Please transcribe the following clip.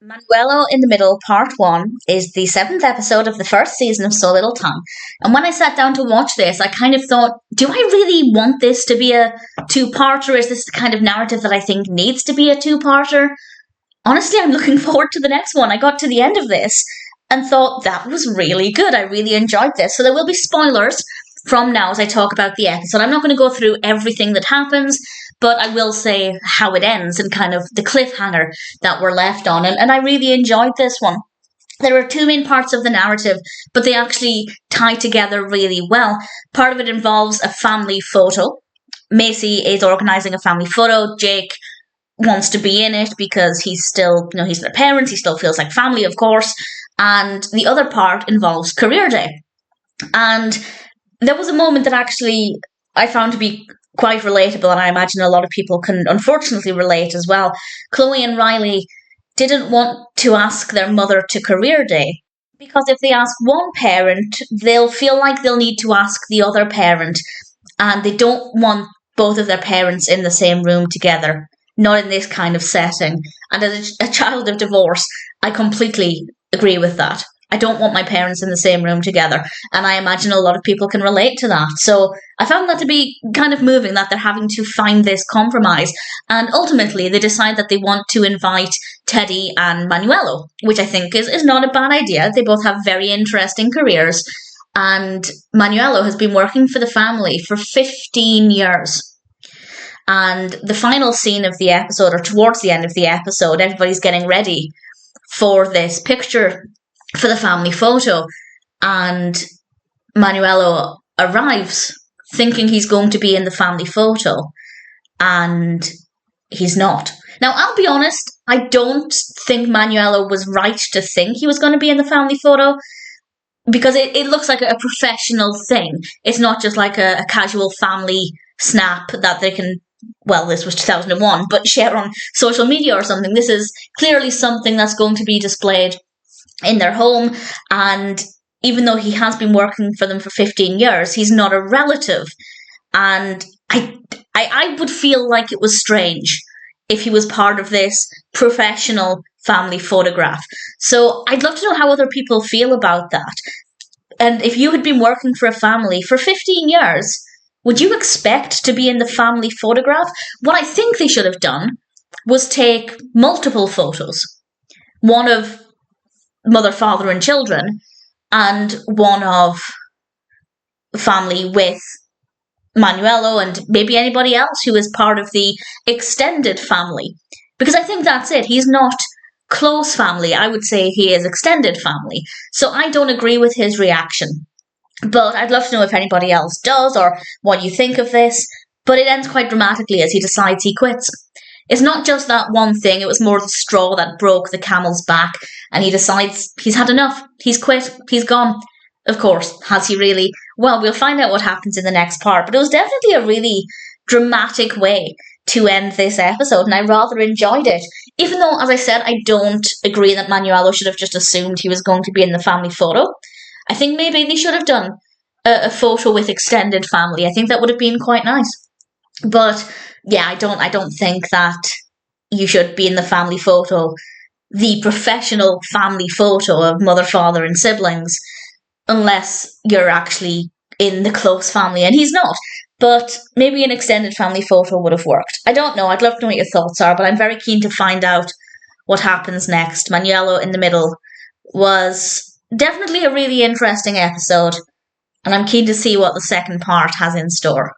Manuelo in the Middle, Part 1, is the seventh episode of the first season of So Little Time. And when I sat down to watch this, I kind of thought, do I really want this to be a two-parter? Is this the kind of narrative that I think needs to be a two-parter? Honestly, I'm looking forward to the next one. I got to the end of this and thought that was really good. I really enjoyed this. So there will be spoilers from now as I talk about the episode. I'm not going to go through everything that happens, but I will say how it ends and kind of the cliffhanger that we're left on. And I really enjoyed this one. There are two main parts of the narrative, but they actually tie together really well. Part of it involves a family photo. Macy is organising a family photo. Jake wants to be in it because he's still, he's their parents. He still feels like family, of course. And the other part involves career day. And there was a moment that actually I found to be quite relatable, and I imagine a lot of people can unfortunately relate as well. Chloe and Riley didn't want to ask their mother to career day because if they ask one parent, they'll feel like they'll need to ask the other parent, and they don't want both of their parents in the same room together, not in this kind of setting. And as a child of divorce, I completely agree with that. I don't want my parents in the same room together. And I imagine a lot of people can relate to that. So I found that to be kind of moving, that they're having to find this compromise. And ultimately, they decide that they want to invite Teddi and Manuelo, which I think is not a bad idea. They both have very interesting careers. And Manuelo has been working for the family for 15 years. And the final scene of the episode, or towards the end of the episode, everybody's getting ready for this picture for the family photo, and Manuelo arrives thinking he's going to be in the family photo, and he's not. Now, I'll be honest, I don't think Manuelo was right to think he was going to be in the family photo, because it looks like a professional thing. It's not just like a casual family snap that they can, well, this was 2001, but share on social media or something. This is clearly something that's going to be displayed in their home, and even though he has been working for them for 15 years, he's not a relative. And I would feel like it was strange if he was part of this professional family photograph. So I'd love to know how other people feel about that. And if you had been working for a family for 15 years, would you expect to be in the family photograph? What I think they should have done was take multiple photos. One of mother, father, and children, and one of family with Manuelo and maybe anybody else who is part of the extended family. Because I think that's it. He's not close family. I would say he is extended family. So I don't agree with his reaction. But I'd love to know if anybody else does or what you think of this. But it ends quite dramatically as he decides he quits. It's not just that one thing, it was more the straw that broke the camel's back, and he decides he's had enough, he's quit, he's gone. Of course, has he really? Well, we'll find out what happens in the next part, but it was definitely a really dramatic way to end this episode, and I rather enjoyed it. Even though, as I said, I don't agree that Manuelo should have just assumed he was going to be in the family photo. I think maybe they should have done a photo with extended family. I think that would have been quite nice. But yeah, I don't think that you should be in the family photo, the professional family photo of mother, father, and siblings, unless you're actually in the close family, and he's not. But maybe an extended family photo would have worked. I don't know. I'd love to know what your thoughts are, but I'm very keen to find out what happens next. Manuelo in the Middle was definitely a really interesting episode, and I'm keen to see what the second part has in store.